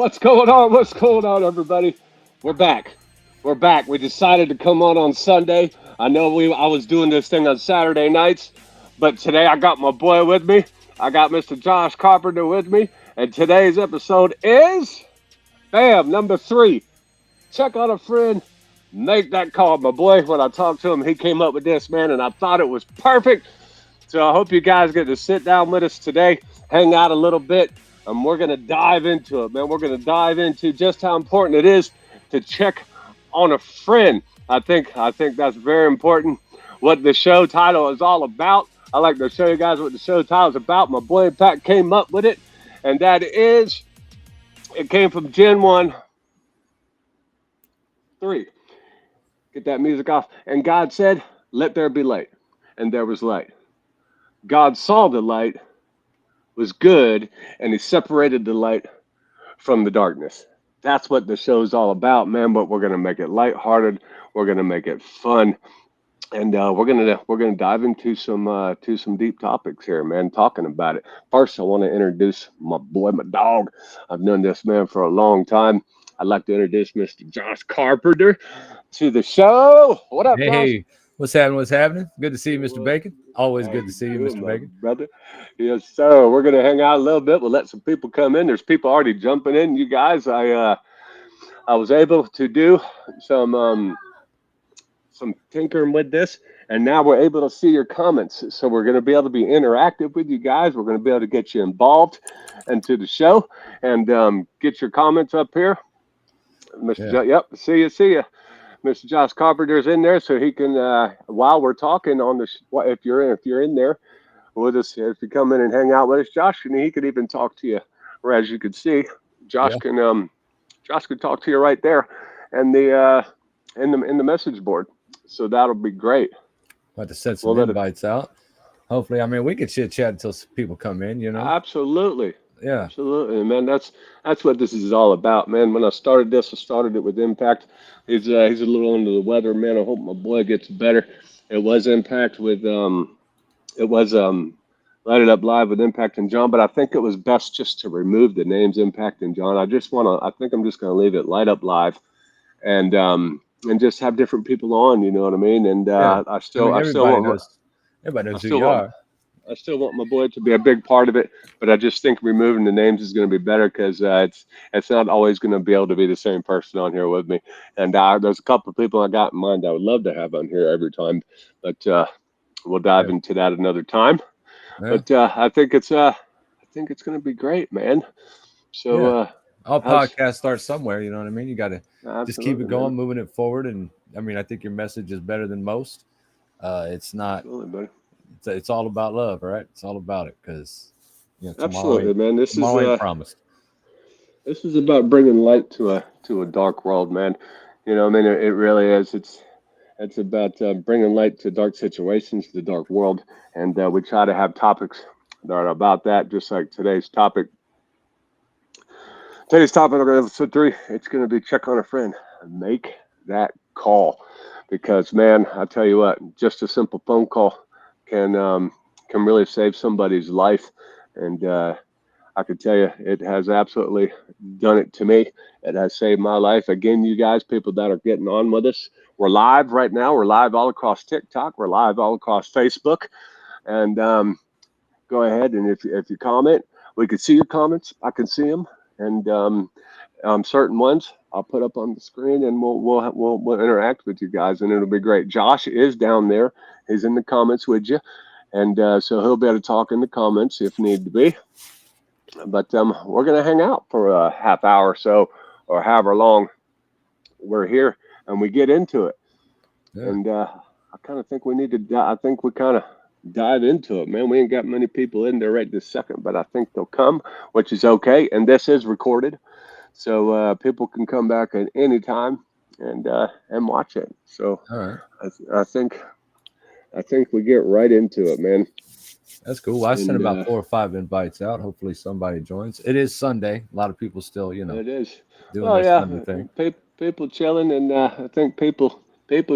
What's going on? What's going on, everybody? We're back. We're back. We decided to come on Sunday. I know I was doing this thing on Saturday nights, but today I got my boy with me. I got Mr. Josh Carpenter with me, and today's episode is bam number 3. Check on a friend. Make that call, my boy. When I talked to him, he came up with this, man, and I thought it was perfect. So I hope you guys get to sit down with us today, hang out a little bit, and we're going to dive into it, man. We're going to dive into just how important it is to check on a friend. I think that's very important. What the show title is all about. I like to show you guys what the show title is about. My boy Pat came up with it, and that is it came from Gen 1 3. Get that music off. And God said, "Let there be light." And there was light. God saw the light was good, and he separated the light from the darkness. That's what the show's all about, man. But we're gonna make it lighthearted. We're gonna make it fun, and we're gonna dive into some deep topics here, man. Talking about it. First, I want to introduce my boy, my dog. I've known this man for a long time. I'd like to introduce Mr. Josh Carpenter to the show. What up, Josh? Hey, what's happening? What's happening? Good to see you, Mr. What? Bacon. Always How good to you see you, doing, Mr. my Bacon. brother? Yes, sir. We're gonna hang out a little bit. We'll let some people come in. There's people already jumping in. You guys, I was able to do some some tinkering with this, and now we're able to see your comments. So we're gonna be able to be interactive with you guys. We're gonna be able to get you involved into the show and get your comments up here, Mr. Yeah. Yep, see you. Mr. Josh Carpenter's in there, so he can while we're talking on the if you're in there with us. If you come in and hang out with us, Josh, and he could even talk to you. Or as you can see, Josh Yeah. can um, Josh can talk to you right there, and the in the message board. So that'll be great. About to send We'll some let it invites out. Hopefully, I mean, we could chit chat until people come in. absolutely, Yeah. absolutely, man. That's what this is all about, man. When I started this, I started it with Impact. He's a little under the weather, man. I hope my boy gets better. It was Impact with it was Light It Up Live with Impact and John, but I think it was best just to remove the names Impact and John. I think I'm just gonna leave it Light Up Live and just have different people on, you know what I mean? And Yeah. I mean, I everybody knows who still you want are. I still want my boy to be a big part of it, but I just think removing the names is going to be better because it's not always going to be able to be the same person on here with me. And there's a couple of people I got in mind I would love to have on here every time, but we'll dive Yeah. into that another time. Yeah. But I think it's going to be great, man. So Yeah. All how's podcasts start somewhere. You know what I mean? You got to just keep it absolutely, man, going, moving it forward. And I mean, I think your message is better than most. It's not, absolutely, buddy, it's all about love, right? It's all about it because, absolutely, man. tomorrow ain't promised. This is about bringing light to a dark world, man. You know, I mean, it really is. It's about bringing light to dark situations, the dark world, and we try to have topics that are about that, just like today's topic. Today's topic, episode 3, it's going to be check on a friend, make that call, because man, I tell you what, just a simple phone call can can really save somebody's life, and I can tell you, it has absolutely done it to me. It has saved my life. Again, you guys, people that are getting on with us, we're live right now. We're live all across TikTok. We're live all across Facebook. And go ahead and if you comment, we can see your comments. I can see them, and certain ones I'll put up on the screen, and we'll interact with you guys, and it'll be great. Josh is down there. He's in the comments with you, and so he'll be able to talk in the comments if need to be. But we're going to hang out for a half hour or so, or however long we're here, and we get into it. Yeah. And I kind of think we need to. I think we kind of dive into it, man. We ain't got many people in there right this second, but I think they'll come, which is okay. And this is recorded, so people can come back at any time and watch it. So All right. I think we get right into it, man. That's cool. Well, I sent And about 4 or 5 invites out. Hopefully somebody joins. It is Sunday. A lot of people still, it is. doing Oh their yeah, Sunday thing. people chilling, and I think people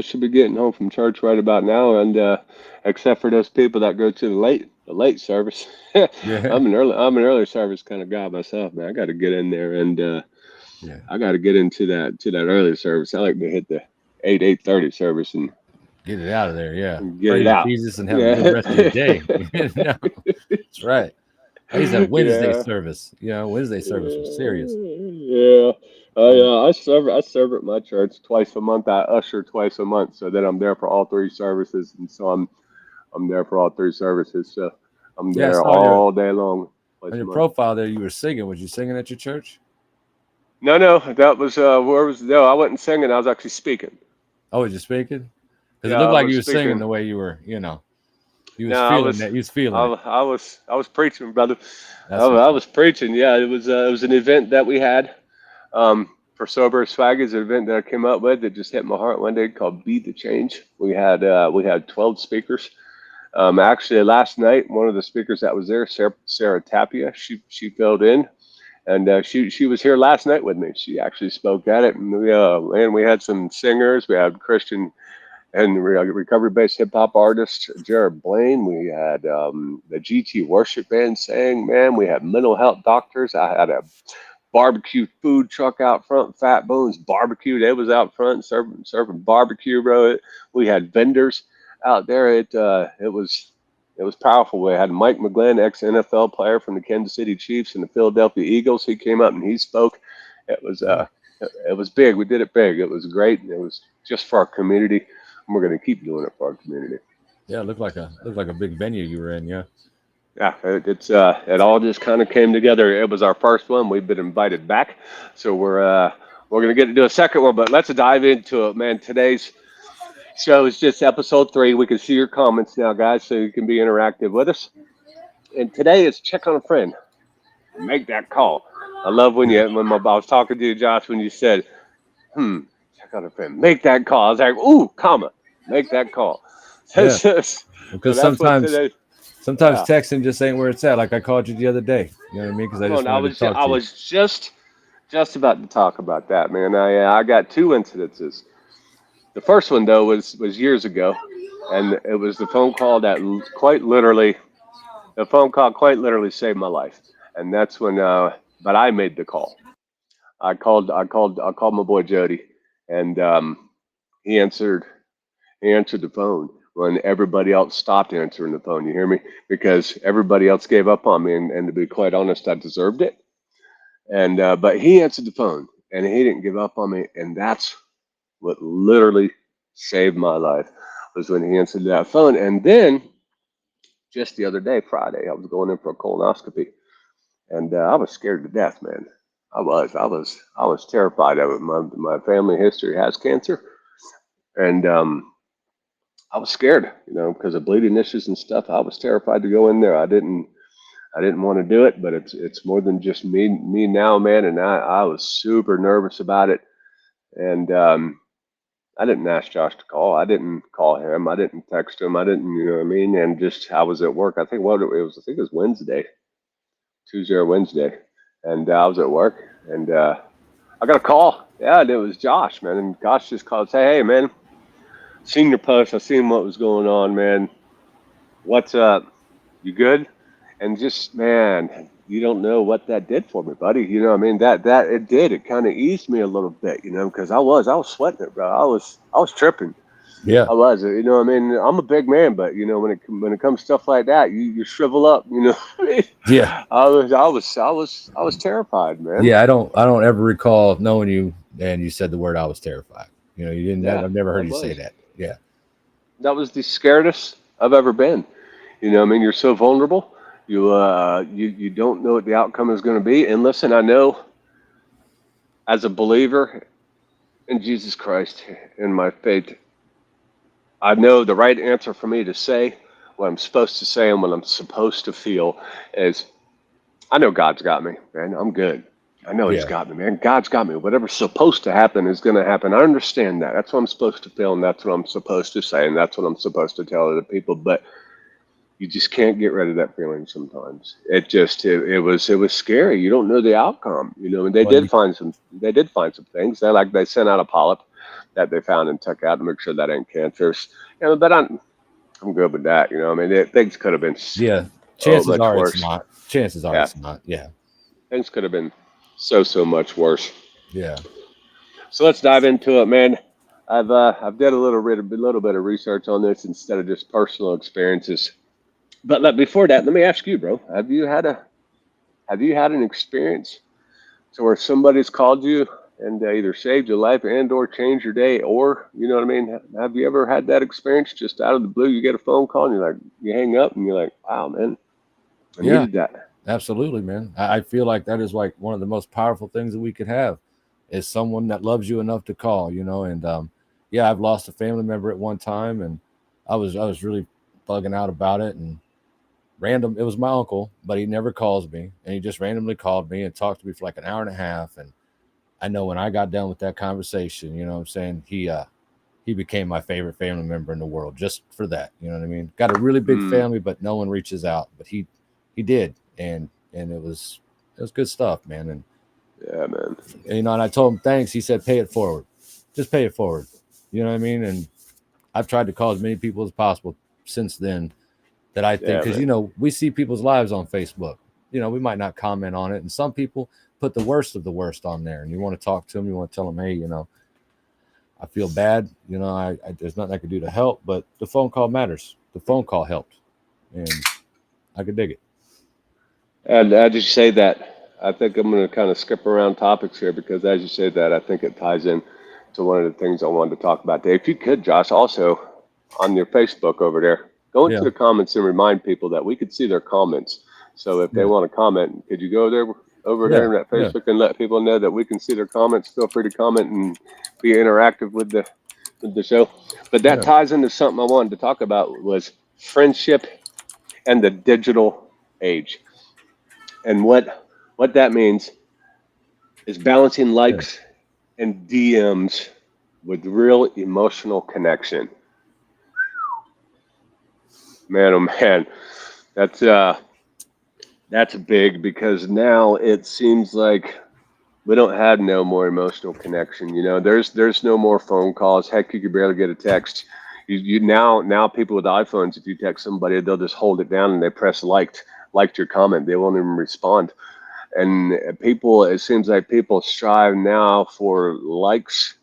should be getting home from church right about now, and except for those people that go to the late. the late service. Yeah. I'm an early service kind of guy myself, man. I got to get in there and Yeah. I got to get into that early service. I like to hit the 8:30 service Get it out of there. Yeah. and get it Praise out. Jesus and have a good Yeah. rest of your day. No, that's right. I used to have Wednesday Yeah. service. Wednesday service was serious. Yeah. Yeah. I serve at my church twice a month. I usher twice a month, so then I'm there for all three services, and so I'm there for all three services. So I'm Yeah. I there saw on all day long, on twice a your month. profile there you were singing. Was you singing at your church? No, no, that was where was no, I wasn't singing. I was actually speaking. Oh, was you speaking? Because it Yeah, looked I like was you were singing speaking. the way you were, you No, was feeling that. You was feeling it. I was preaching, brother. That's what's I up. was preaching. Yeah, it was an event that we had for Sober as Swag is an event that I came up with that just hit my heart one day called Be the Change. We had 12 speakers. Actually, last night one of the speakers that was there, Sarah Tapia, she filled in, and she was here last night with me. She actually spoke at it, and we had some singers. We had Christian and recovery-based hip hop artist Jared Blaine. We had the GT worship band sang. Man, we had mental health doctors. I had a barbecue food truck out front, Fat Bones Barbecue. They was out front serving barbecue, bro. We had vendors out there. It was powerful. We had Mike McGlynn, ex NFL player from the Kansas City Chiefs and the Philadelphia Eagles. He came up and he spoke. It was Yeah. it was big. We did it big. It was great. It was just for our community, and we're going to keep doing it for our community. Yeah, it looked like a big venue you were in. Yeah. Yeah, it all just kind of came together. It was our first one. We've been invited back, so we're gonna get to do a second one. But let's dive into it, man. Today's show is just episode 3. We can see your comments now, guys, so you can be interactive with us. And today is check on a friend. Make that call. I love I was talking to you, Josh, when you said, check on a friend. Make that call. I was like, ooh, comma, make that call. Yeah. So Because that's what sometimes today. sometimes Yeah. texting just ain't where it's at. Like I called you the other day. You know what I mean? Because I Well, just wanted to talk I to you. was just about to talk about that, man. I got two incidences. The first one though was years ago, and it was the phone call quite literally saved my life. And that's when but I made the call. I called my boy Jody, and he answered he answered the phone when everybody else stopped answering the phone. You hear me? Because everybody else gave up on me, and to be quite honest, I deserved it. And but he answered the phone, and he didn't give up on me, and that's what literally saved my life was when he answered that phone. And then just the other day, Friday, I was going in for a colonoscopy, and I was scared to death, man. I was terrified of it. My family history has cancer, and I was scared, because of bleeding issues and stuff. I was terrified to go in there. I didn't want to do it, but it's more than just me now, man. And I was super nervous about it, and I didn't ask Josh to call. I didn't call him. I didn't text him. I didn't, you know what I mean? And just I was at work. I think what it was. I think it was Wednesday, Tuesday or Wednesday, and I was at work, and I got a call. Yeah, and it was Josh, man. And Josh just called, say, hey, man, seen your post. I seen what was going on, man. What's up? You good? And just, man, you don't know what that did for me, buddy. You know what I mean? That it did. It kind of eased me a little bit, because I was sweating it, bro. I was tripping. Yeah. I was, what I mean, I'm a big man, but when it comes to stuff like that, you shrivel up, Yeah. I was terrified, man. Yeah. I don't ever recall knowing you and you said the word I was terrified. You didn't Yeah, I've never I heard you say was. that. Yeah. That was the scaredest I've ever been. I mean, you're so vulnerable. You don't know what the outcome is going to be. And listen, I know as a believer in Jesus Christ in my faith, I know the right answer for me to say what I'm supposed to say and what I'm supposed to feel is I know God's got me, man. I'm good. I know He's Yeah. got me, man. God's got me. Whatever's supposed to happen is going to happen. I understand that. That's what I'm supposed to feel, and that's what I'm supposed to say, and that's what I'm supposed to tell other people. But you just can't get rid of that feeling sometimes. It was scary. You don't know the outcome, and Well, you, they did find some things. They sent out a polyp that they found and took out to make sure that ain't cancerous. But I'm good with that. You know, I mean, things could have been Yeah. so Chances much are it's worse. not. Chances are Yeah, it's not. Yeah. things could have been so much worse. Yeah. So let's dive into it, man. I've done a little bit of research on this instead of just personal experiences. But before that, let me ask you, bro. Have you had an experience to where somebody's called you and either saved your life and or changed your day, or you know what I mean? Have you ever had that experience just out of the blue? You get a phone call and you're like, you hang up and you're like, wow, man, I Yeah. needed that. Absolutely, man. I feel like that is like one of the most powerful things that we could have is someone that loves you enough to call, and yeah, I've lost a family member at one time, and I was really bugging out about it, and random it was my uncle, but he never calls me, and he just randomly called me and talked to me for like an hour and a half. And I know when I got done with that conversation, what I'm saying, he became my favorite family member in the world just for that. You know what I mean? Got a really big Mm, family, but no one reaches out. But he did, and it was good stuff, man. yeah, man. And I told him thanks. He said, pay it forward, just pay it forward. You know what I mean? And I've tried to call as many people as possible since then that I think, Yeah, because man. we see people's lives on Facebook. We might not comment on it, and some people put the worst of the worst on there. And you want to talk to them, you want to tell them, hey, I feel bad. There's nothing I could do to help, but the phone call matters. The phone call helped, and I could dig it. And as you say that, I think I'm going to kind of skip around topics here because as you say that, I think it ties in to one of the things I wanted to talk about today. If you could, Josh, also on your Facebook over there, go into Yeah, the comments and remind people that we could see their comments. So if they yeah, want to comment, could you go there over there yeah, in that yeah, Facebook and let people know that we can see their comments? Feel free to comment and be interactive with the show. But that yeah, ties into something I wanted to talk about was friendship and the digital age. And what that means is balancing yeah, likes and DMs with real emotional connection. Man, oh man, that's uh that's big because now it seems like we don't have no more emotional connection. There's no more phone calls. Heck, you could barely get a text. You now people with iPhones, if you text somebody, they'll just hold it down and they press liked your comment. They won't even respond. And people, it seems like people strive now for likes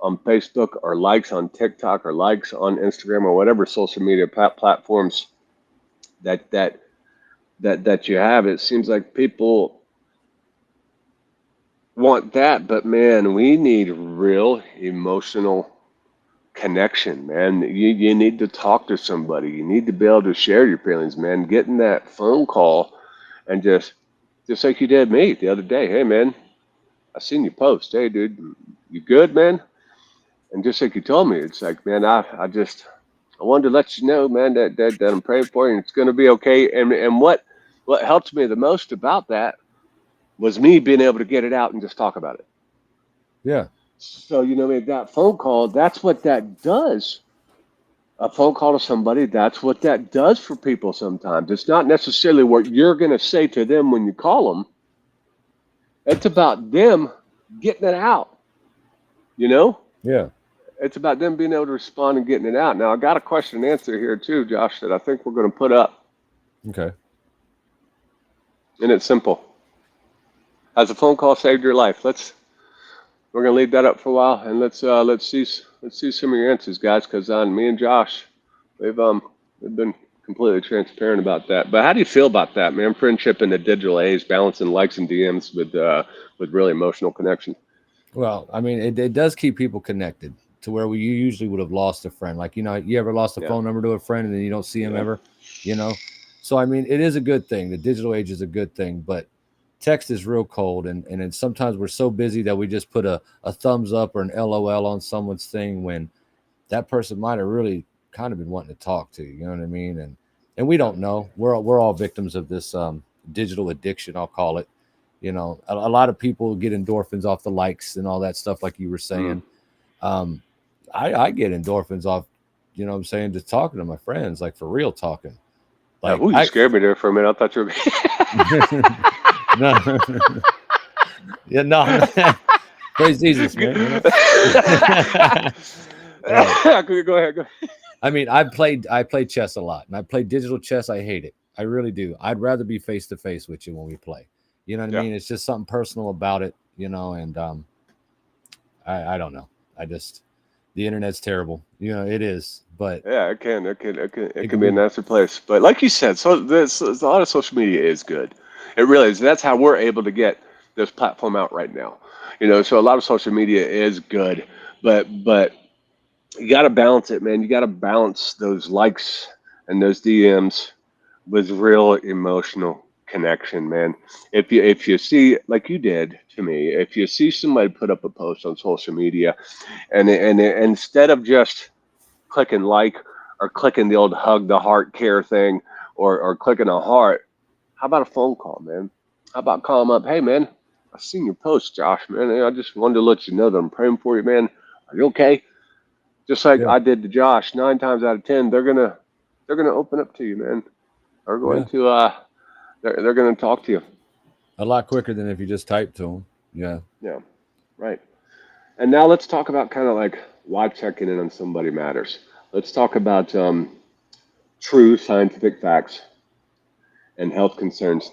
on Facebook or likes on TikTok or likes on Instagram or whatever social media platforms that that that you have. It seems like people want that, but man, we need real emotional connection, man. You need to talk to somebody. You need to be able to share your feelings, man. Getting that phone call and just like you did me the other day. Hey, man, I seen you post. Hey, dude, you good, man? And just like you told me, it's like, man, I wanted to let you know, man, that I'm praying for you and it's going to be okay. And what helped me the most about that was me being able to get it out and just talk about it. yeah, So, that phone call, that's what that does. A phone call to somebody, that's what that does for people sometimes. It's not necessarily what you're going to say to them when you call them, it's about them getting it out, you know? yeah. It's about them being able to respond and getting it out. Now, I got a question and answer here too, Josh, that I think we're going to put up, Okay. and it's simple. Has a phone call saved your life? We're going to leave that up for a while, and let's see some of your answers, guys, because on me and Josh, we've been completely transparent about that. But how do you feel about that, man? Friendship in the digital age, balancing likes and DMs with really emotional connection. Well, I mean, it does keep people connected to where you usually would have lost a friend. Like, you ever lost a Yeah, phone number to a friend and then you don't see him yeah, ever, you know? So, I mean, it is a good thing. The digital age is a good thing, but text is real cold. And then sometimes we're so busy that we just put a thumbs up or an LOL on someone's thing when that person might have really kind of been wanting to talk to you. You know what I mean? And we yeah. don't know. We're all victims of this digital addiction, I'll call it. A lot of people get endorphins off the likes and all that stuff, like you were Mm. saying. Um, I get endorphins off, what I'm saying, just talking to my friends, like for real talking. Like Ooh, you I scared me there for a minute. I thought you were. no, yeah, no, I'm not. Praise Jesus, man. Right. Go ahead. Go ahead. I mean, I play chess a lot, and I play digital chess. I hate it. I really do. I'd rather be face to face with you when we play. You know what I Yeah. mean? It's just something personal about it, you know. And I don't know. I just the internet's terrible. You know, it is, but Yeah, it it can can be a be. nicer place. But like you said, so there's a lot of social media is good. It really is. That's how we're able to get this platform out right now. So a lot of social media is good, but you got to balance it, man. You got to balance those likes and those DMs with real emotional connection, man. If you see, like you did to me, if you see somebody put up a post on social media, and instead of just clicking like or clicking the old hug the heart care thing, or clicking a heart, how about a phone call, man? How about call them up? Hey, man, I seen your post, Josh, man. I just wanted to let you know that I'm praying for you, man. Are you okay? Just like Yeah, I did to Josh. 9 times out of 10, they're gonna open up to you, man. They're going yeah, to they're gonna talk to you. a lot quicker than if you just type to them. Yeah, Yeah, right. And now let's talk about kind of like why checking in on somebody matters. Let's talk about true scientific facts and health concerns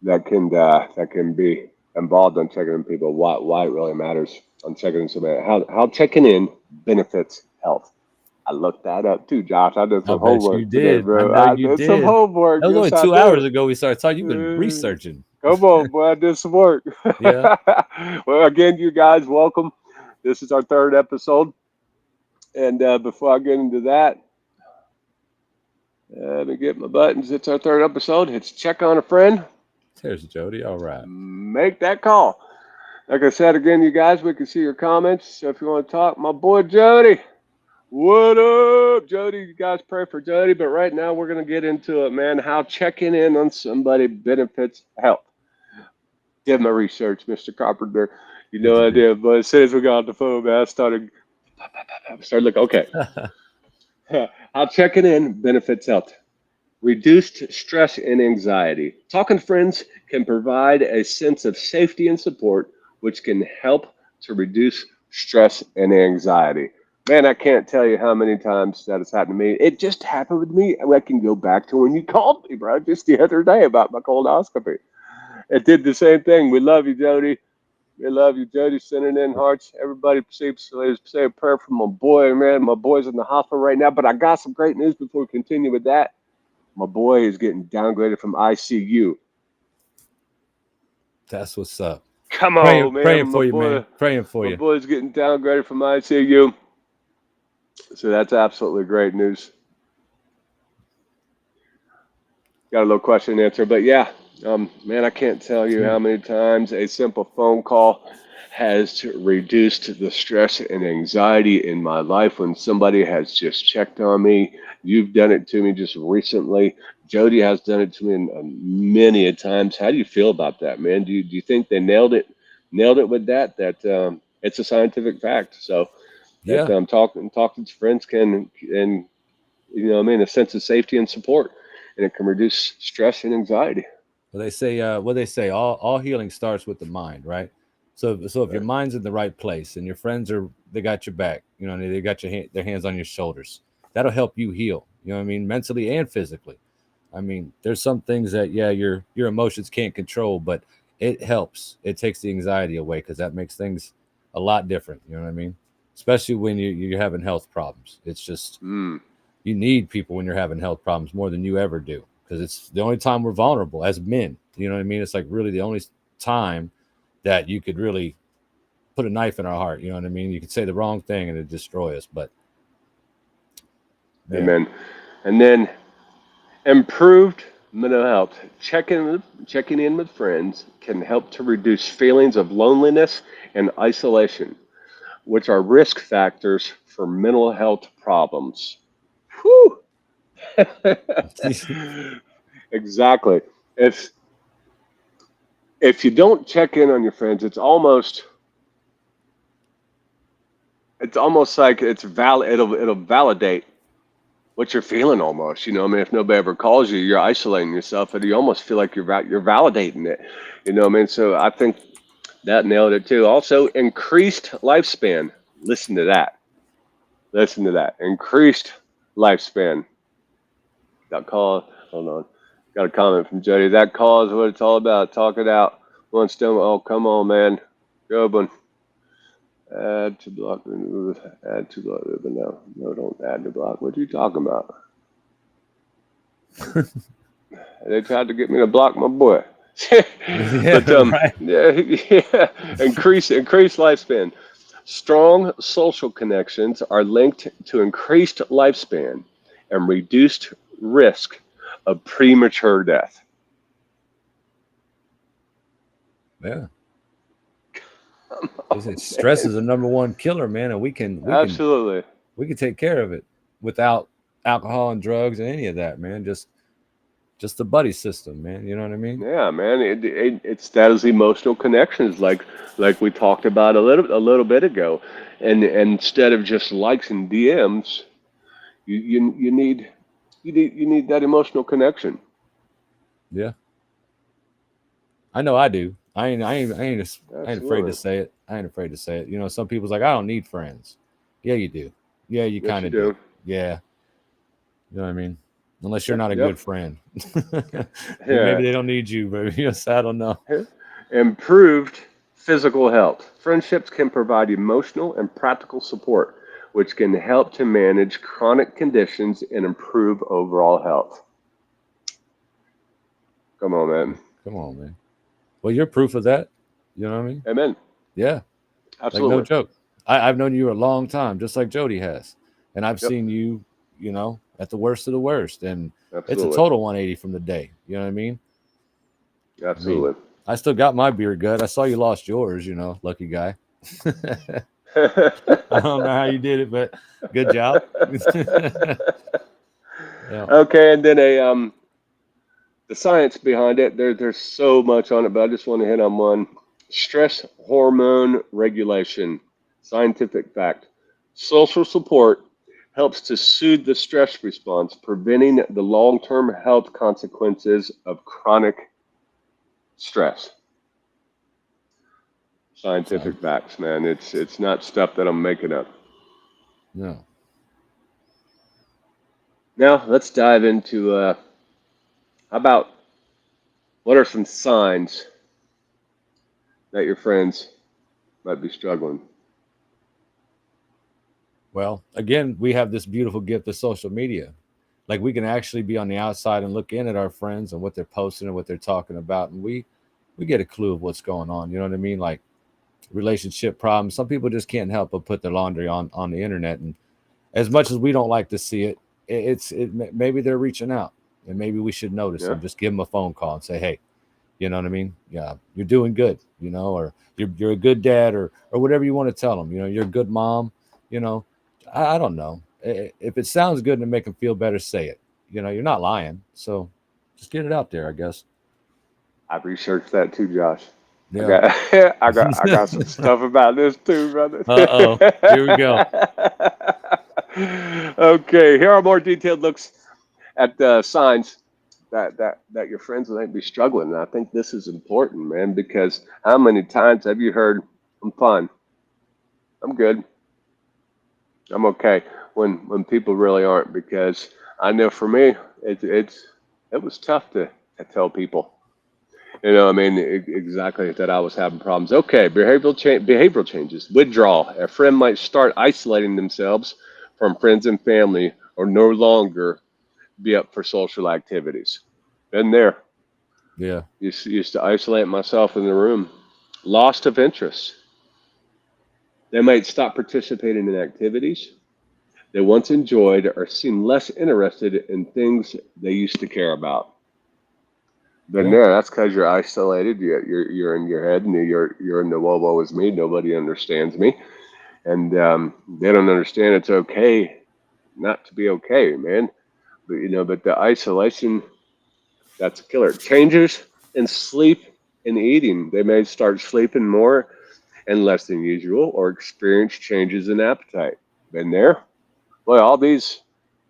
that can be involved on checking in people. Why it really matters on checking in somebody. How checking in benefits health. I looked that up too, Josh. I did I some bet you homework today, did. I bro. know I you did some did. homework. That was only Yes, I 2 hours do. ago we started talking. You've been Uh, researching. Come on, boy. I did some work. Yeah. Well, again, you guys, welcome. This is our third episode. And before I get into that, let me get my buttons. It's our third episode. It's check on a friend. There's Jody. All right. Make that call. Like I said, again, you guys, we can see your comments. So if you want to talk, my boy Jody. What up, Jody? You guys pray for Jody, but right now we're going to get into it, man. How checking in on somebody benefits health. Did my research, Mr. Carpenter. You What'd know you I do? did, but as soon as we got off the phone, man, I started looking, okay, how checking in benefits health. Reduced stress and anxiety. Talking to friends can provide a sense of safety and support, which can help to reduce stress and anxiety. Man, I can't tell you how many times that has happened to me. It just happened with me. I can go back to when you called me, bro, just the other day about my colonoscopy. It did the same thing. We love you, Jody. We love you, Jody. Sending in hearts. Everybody, say a prayer for my boy, man. My boy's in the hospital right now, but I got some great news before we continue with that. My boy is getting downgraded from ICU. That's what's up. Come Praying, on, man. praying for you, man. Praying for My you. boy's getting downgraded from ICU. So that's absolutely great news. Got a little question and answer, but yeah, man, I can't tell you how Sweet. many times a simple phone call has reduced the stress and anxiety in my life when somebody has just checked on me. You've done it to me just recently. Jody has done it to me many a times. How do you feel about that, man? Do you think they nailed it with that? That it's a scientific fact. So that Yeah. talking to friends can and what I mean, a sense of safety and support, and it can reduce stress and anxiety. Well, they say, what they say, all healing starts with the mind, right? So if your Right. mind's in the right place and your friends they got your back, you know, they got their hands on your shoulders, that'll help you heal. You know what I mean, mentally and physically. I mean, there's some things that yeah, your emotions can't control, but it helps. It takes the anxiety away because that makes things a lot different. You know what I mean? Especially when you're having health problems. It's just Mm, you need people when you're having health problems more than you ever do because it's the only time we're vulnerable as men. You know what I mean? It's like really the only time that you could really put a knife in our heart. You know what I mean? You could say the wrong thing and it destroy us. But man, amen. And then improved mental health. Checking in with friends can help to reduce feelings of loneliness and isolation, which are risk factors for mental health problems. Whew. Exactly. If if you don't check in on your friends, it's almost like it's valid. It'll validate what you're feeling almost. I mean, if nobody ever calls you, you're isolating yourself, and you almost feel like you're validating it. I mean, so I think that nailed it too. Also, increased lifespan. Listen to that. Listen to that. Increased lifespan. Got call. Hold on. Got a comment from Jody. That call is what it's all about. Talk it out. One stone. Oh, come on, man. Good one. Add to block. Remove. Add to block. No, no, don't add to block. What are you talking about? They tried to get me to block my boy. Yeah, But right. yeah, yeah. Increase lifespan. Strong social connections are linked to increased lifespan and reduced risk of premature death. Yeah. They say Oh stress man, is the number one killer, man, and absolutely. we can take care of it without alcohol and drugs and any of that, man. Just the buddy system, man. You know what I mean? Yeah, man. It's that is emotional connections, like we talked about a little bit ago, and instead of just likes and DMs, you need that emotional connection. Yeah. I know I do. I ain't afraid to Absolutely. say it. I ain't afraid to say it. You know, some people's like, I don't need friends. Yeah, you do. Yeah, you Yes, kind you of do. do. Yeah, you know what I mean. Unless you're Yep, not a yep. good friend, then maybe Yeah. they don't need you. But yes, I don't know. Improved physical health. Friendships can provide emotional and practical support, which can help to manage chronic conditions and improve overall health. Come on, man. Come on, man. Well, you're proof of that. You know what I mean? Amen. Yeah, like no Absolutely. joke. I've known you a long time, just like Jody has, and I've Yep. seen you, you know, at the worst of the worst, and it's a Absolutely. total 180 from the day. You know what I mean? I mean, Absolutely. I still got my beer gut. I saw you lost yours. You know, lucky guy. I don't know how you did it, but good job. Yeah, Okay, and then the science behind it. There's so much on it, but I just want to hit on one. Stress hormone regulation. Scientific fact. Social support helps to soothe the stress response, preventing the long-term health consequences of chronic stress. so Scientific facts, man. It's not stuff that I'm making up. no. Now let's dive into how about what are some signs that your friends might be struggling? Well, again, we have this beautiful gift of social media. Like we can actually be on the outside and look in at our friends and what they're posting and what they're talking about, and we get a clue of what's going on. You know what I mean? Like relationship problems. Some people just can't help but put their laundry on the internet, and as much as we don't like to see it, maybe they're reaching out, and maybe we should notice Yeah. and just give them a phone call and say, hey, you know what I mean? Yeah, you're doing good, you know, or you're a good dad, or whatever you want to tell them. You know, you're a good mom. You know, I don't know. If it sounds good and make them feel better, say it. You know, you're not lying, so just get it out there, I guess. I've researched that too, Josh. I Yeah. got I got some stuff about this too, brother. Oh, here we go. Okay, here are more detailed looks at signs that your friends might be struggling. And I think this is important, man, because how many times have you heard, "I'm fine, I'm good, I'm okay," when people really aren't? Because I know for me, it was tough to tell people. I mean, exactly that I was having problems. Okay, behavioral changes, withdrawal. A friend might start isolating themselves from friends and family, or no longer be up for social activities. Been there. Yeah. Used to isolate myself in the room. Loss of interest. They might stop participating in activities they once enjoyed, or seem less interested in things they used to care about. Been Yeah. there. That's because you're isolated. You're in your head, and you're in the woe is me. Nobody understands me, and they don't understand it's okay not to be okay, man. But the isolation, that's a killer. Changes in sleep and eating. They may start sleeping more and less than usual, or experience changes in appetite. Been there. Boy, all these.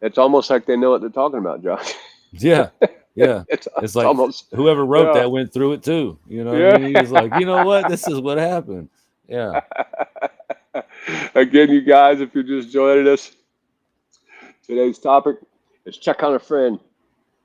It's almost like they know what they're talking about, Josh. Yeah. Yeah. it's, It's it's like almost, whoever wrote yeah, that went through it too. You know what I yeah. mean? He was like, you know what? This is what happened. Yeah. Again, you guys, if you're just joining us, Today's topic is check on a friend,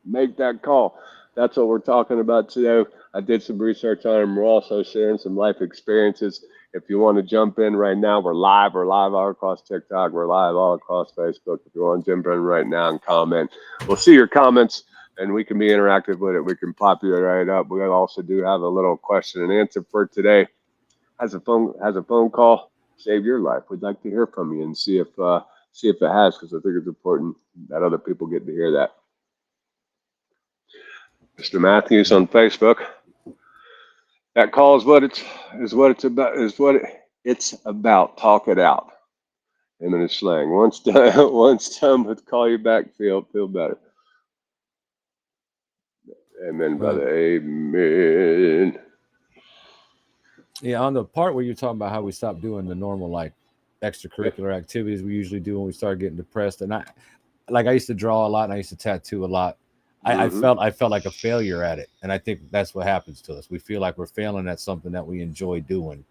make that call. That's what we're talking about today. I did some research on him. We're also sharing some life experiences. If you want to jump in right now, we're live. We're live all across TikTok. We're live all across Facebook. If you want to jump in right now and comment, we'll see your comments and we can be interactive with it. We can pop you right up. We also do have a little question and answer for today. Has a phone call saved your life? We'd like to hear from you and see if it has, because I think it's important that other people get to hear that. Mr. Matthews on Facebook. That call is what it's about. It's about. Talk it out. Him and his slang. Once done, once done with call you back, feel better. Amen, Well, brother. Amen. yeah, on the part where you're talking about how we stopped doing the normal like extracurricular activities we usually do when we started getting depressed, and I used to draw a lot and I used to tattoo a lot. Mm-hmm. I felt like a failure at it, and I think that's what happens to us. We feel like we're failing at something that we enjoy doing,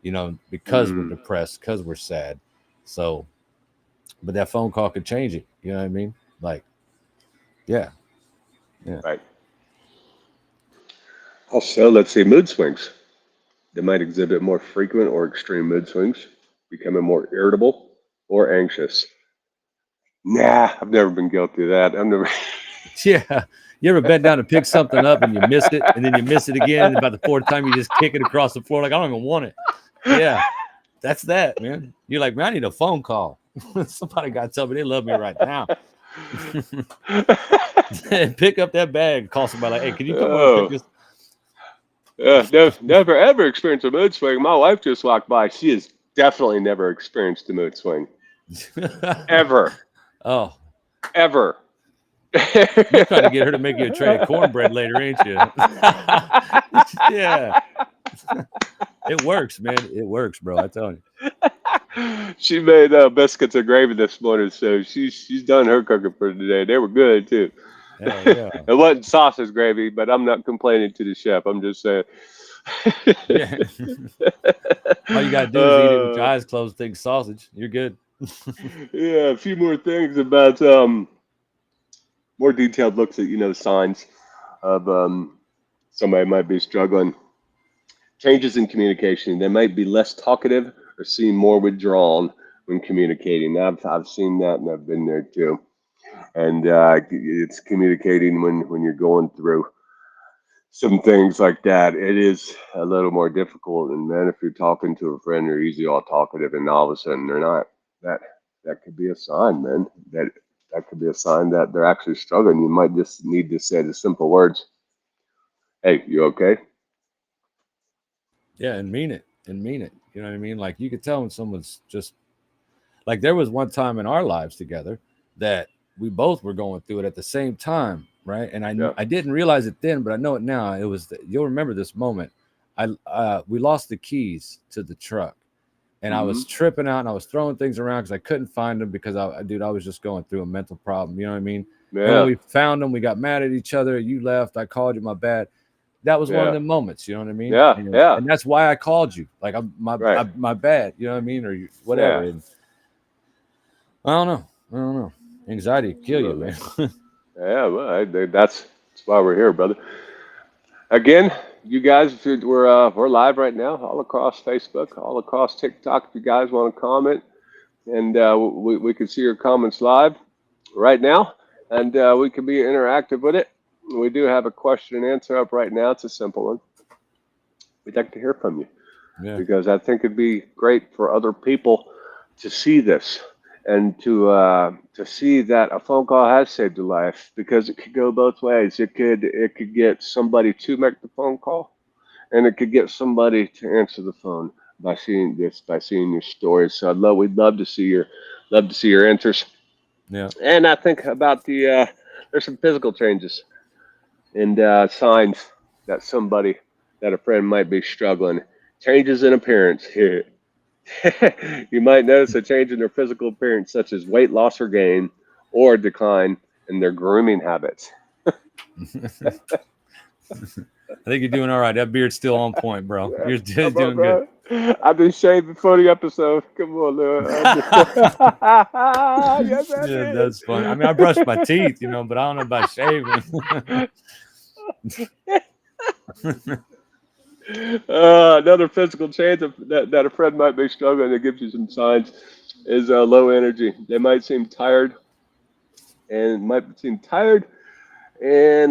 because we're Mm. depressed, because we're sad. So, but that phone call could change it. You know what I mean? Like, yeah, yeah, Right. Also, let's see, mood swings. They might exhibit more frequent or extreme mood swings, becoming more irritable or anxious. Nah, I've never been guilty of that. I've never. yeah. You ever bent down to pick something up and you missed it, and then you miss it again, and about the fourth time you just kick it across the floor like I don't even want it. Yeah, that's that, man. You're like, man, I need a phone call. Somebody got to tell me they love me right now. Pick up that bag. Call somebody like, hey, can you come over and pick Oh, this? yeah, never ever experienced a mood swing. My wife just walked by. She has definitely never experienced a mood swing. Ever. Oh, Ever. you trying to get her to make you a tray of cornbread later, ain't you? Yeah, it works, man. It works, bro. I tell you. She made biscuits and gravy this morning, so she's done her cooking for today. They were good too. Hell It yeah. wasn't sausage gravy, but I'm not complaining to the chef. I'm just saying. Yeah. All you gotta do is eat it with your uh, eyes closed, think sausage. You're good. yeah, a few more things about more detailed looks at signs of somebody might be struggling. Changes in communication. They might be less talkative or seem more withdrawn when communicating. I've seen that and I've been there too. And it's communicating when you're going through some things like that. It is a little more difficult. And then if you're talking to a friend, they're easy all talkative, and all of a sudden they're not. That that could be a sign, man. That could be a sign that they're actually struggling. You might just need to say the simple words, "Hey, you okay?" Yeah, and mean it. And mean it. You know what I mean? Like you could tell when someone's just like there was one time in our lives together that we both were going through it at the same time, right? And Yeah. I didn't realize it then, but I know it now. It was you'll remember this moment. I We lost the keys to the truck, and I Hmm. was tripping out and I was throwing things around because I couldn't find them because I was just going through a mental problem. You know what I mean? And when Yeah. we found them, we got mad at each other. You left. I called you. My bad. That was one of Yeah. the moments. You know what I mean? Yeah. And, Yeah. and that's why I called you. Like Right. my bad. You know what I mean? Or whatever. Yeah. And I don't know. I don't know. Anxiety kill you, Absolutely. man. Yeah. Well, that's why we're here, brother. Again, you guys, if we're live right now, all across Facebook, all across TikTok. If you guys want to comment, and we can see your comments live right now, and we can be interactive with it. We do have a question and answer up right now. It's a simple one. We'd like to hear from you, Yeah. because I think it'd be great for other people to see this and to see that a phone call has saved a life, because it could go both ways. It could get somebody to make the phone call, and it could get somebody to answer the phone by seeing your stories. So we'd love to see your answers. Yeah. And I think about there's some physical changes and signs that a friend might be struggling. Changes in appearance. Here, you might notice a change in their physical appearance, such as weight loss or gain, or a decline in their grooming habits. I think you're doing all right. That beard's still on point, bro. You're Come on, doing good. bro. I've been shaved before the episode. Come on, Lou. Yes, I Yeah, did. that's funny. I mean, I brushed my teeth, you know, but I don't know about shaving. Another physical change that a friend might be struggling that gives you some signs is low energy. They might seem tired and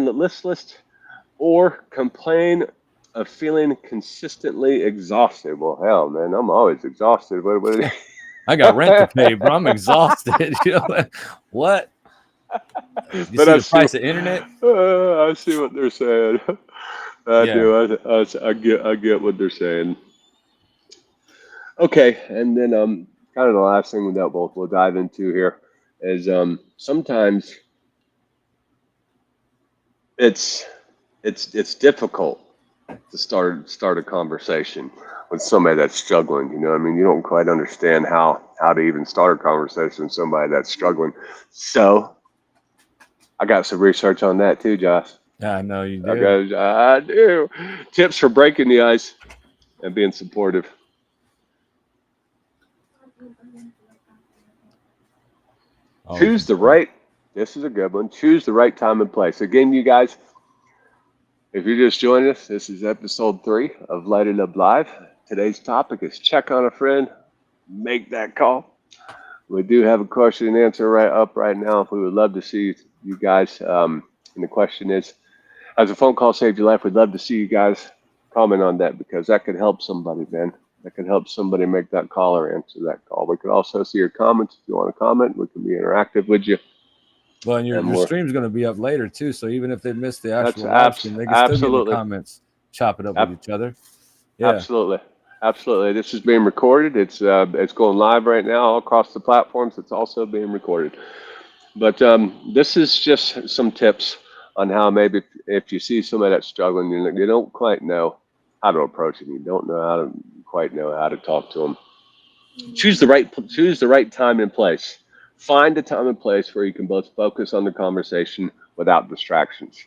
listless, or complain of feeling consistently exhausted. Well, hell, man, I'm always exhausted. I got rent to pay, bro. I'm exhausted. You know what? You But see the price of internet? I see what they're saying. I Yeah. do. I get what they're saying. Okay, and then kind of the last thing that we'll dive into here is sometimes it's it's difficult to start a conversation with somebody that's struggling. You know, I mean, you don't quite understand how to even start a conversation with somebody that's struggling. So I got some research on that too, Josh. I know you do. I do. Tips for breaking the ice and being supportive. Always Choose the important. right. This is a good one. Choose the right time and place. Again, you guys, if you're just joining us, this is episode 3 of Light It Up Live. Today's topic is check on a friend, make that call. We do have a question and answer right now. We would love to see you guys. And the question is, has a phone call saved your life? We'd love to see you guys comment on that because that could help somebody, man. That could help somebody make that call or answer that call. We could also see your comments if you want to comment. We can be interactive with you Well, and your and your more. stream's going to be up later too, so even if they missed the That's actual live stream, they can still get in the absolutely, comments, chop it up with ab- each other. Yeah. absolutely, absolutely. This is being recorded. It's going live right now all across the platforms. It's also being recorded. But this is just some tips on how maybe if you see somebody that's struggling, you don't quite know how to approach them. You don't know how to quite know how to talk to them. Choose the right time and place. Find a time and place where you can both focus on the conversation without distractions.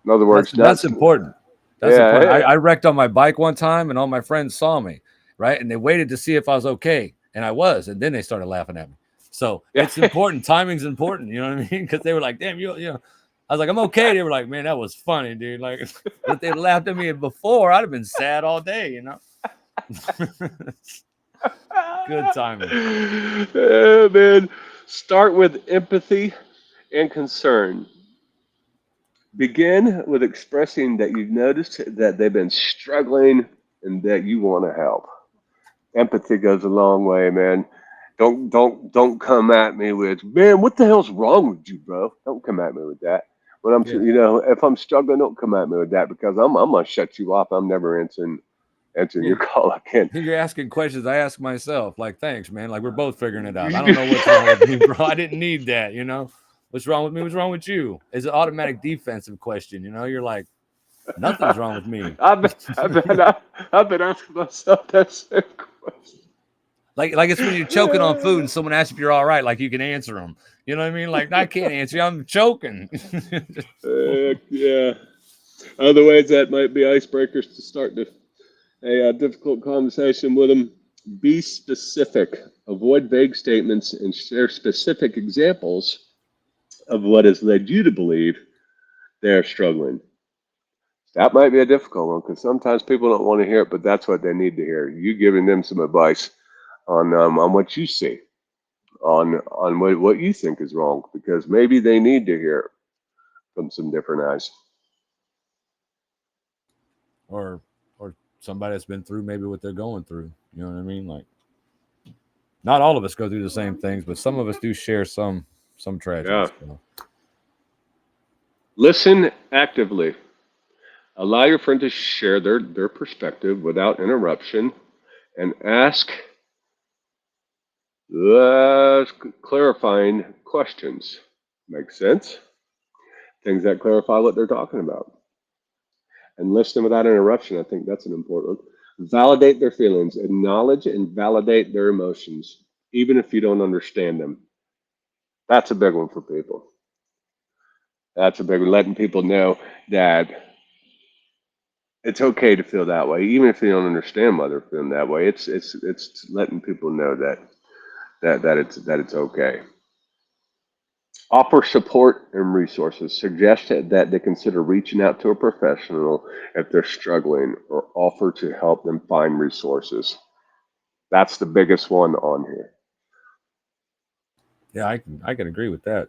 In other That's words, that's not important. That's yeah, important. yeah, I wrecked on my bike one time, and all my friends saw me, right? And they waited to see if I was okay, and I was, and then they started laughing at me. So yeah. it's important. Timing's important. You know what I mean? Because they were like, "Damn, you know." I was like, "I'm okay." They were like, "Man, that was funny, dude." Like, if they laughed at me before, I'd have been sad all day. You know. Good timing. Yeah, man. Start with empathy and concern. Begin with expressing that you've noticed that they've been struggling and that you want to help. Empathy goes a long way, man. Don't come at me with, man, what the hell's wrong with you, bro? Don't come at me with that. When I'm, Yeah. if I'm struggling, don't come at me with that because I'm gonna shut you off. I'm never answering your Yeah. call again. You're asking questions I ask myself. Like, thanks, man. Like, we're both figuring it out. I don't know what's wrong with me, bro. I didn't need that. You know, what's wrong with me? What's wrong with you? It's an automatic defensive question. You know, you're like, nothing's wrong with me. I've been, I've been asking myself that same question. Like it's when you're choking on food and someone asks if you're all right, like you can answer them. You know what I mean? Like, I can't answer you. I'm choking. Yeah. Other ways that might be icebreakers to start a difficult conversation with them. Be specific. Avoid vague statements and share specific examples of what has led you to believe they're struggling. That might be a difficult one because sometimes people don't want to hear it, but that's what they need to hear. You giving them some advice on what you see, on what you think is wrong, because maybe they need to hear it from some different eyes. or or somebody that's been through maybe what they're going through. You know what I mean? Like, not all of us go through the same things, but some of us do share some Yeah. tragedies. So. Listen actively. Allow your friend to share their perspective without interruption and ask clarifying questions. Makes sense? Things that clarify what they're talking about. And listen without interruption. I think that's an important one. Validate their feelings. Acknowledge and validate their emotions, even if you don't understand them. That's a big one for people. That's a big one. Letting people know that It's okay to feel that way, even if you don't understand why they're feeling that way. It's letting people know that it's okay. Offer support and resources. Suggest that they consider reaching out to a professional if they're struggling, or offer to help them find resources. That's the biggest one on here. Yeah, I can agree with that.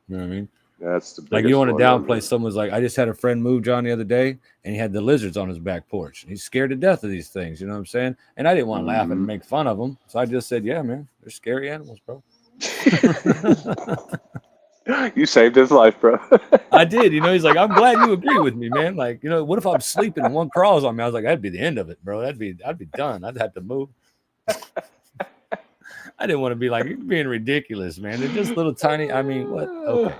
You know what I mean? That's the Like, you biggest want to one on downplay here. someone's like, I just had a friend move John the other day, and he had the lizards on his back porch. He's scared to death of these things. You know what I'm saying? And I didn't want to laugh and Hmm. make fun of him, so I just said, "Yeah, man, they're scary animals, bro." You saved his life, bro. I did. He's like, I'm glad you agree with me, man. Like, what if I'm sleeping and one crawls on me? I was like, that'd be the end of it, bro. I'd be done. I'd have to move. I didn't want to be like, you're being ridiculous, man. They're just little tiny. I mean, what? Okay.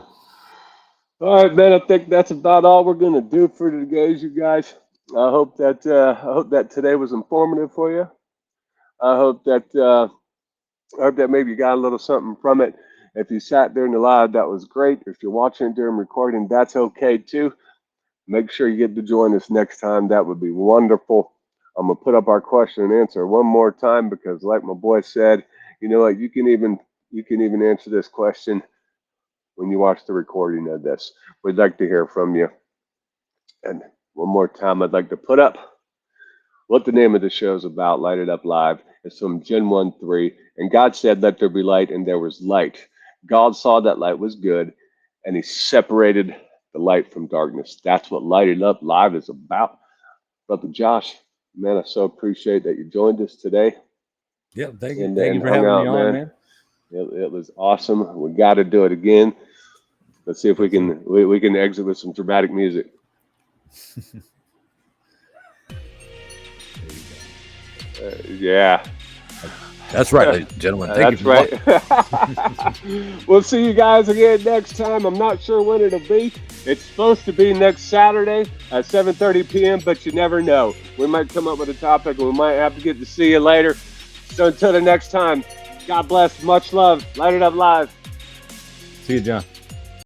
All right, man. I think that's about all we're gonna do for today, you guys. I hope that today was informative for you. I hope that maybe you got a little something from it. If you sat during the live, that was great. If you're watching it during recording, that's okay too. Make sure you get to join us next time. That would be wonderful. I'm gonna put up our question and answer one more time because, like my boy said, you know what? You can even answer this question when you watch the recording of this. We'd like to hear from you. And one more time, I'd like to put up what the name of the show is about. Light It Up Live. It's from Gen 1:3. And God said, "Let there be light," and there was light. God saw that light was good, and He separated the light from darkness. That's what Light It Up Live is about. Brother Josh, man, I so appreciate that you joined us today Yeah, thank you. and Thank you for hung having me out, on, man. man. It was awesome. We got to do it again. Let's see if Yes, sir. we can exit with some dramatic music. Yeah. That's right, ladies and gentlemen. Thank you That's for right. We'll see you guys again next time. I'm not sure when it'll be. It's supposed to be next Saturday at 7:30 p.m., but you never know. We might come up with a topic, and we might have to get to see you later. So until the next time, God bless. Much love. Light It Up Live. See you, John.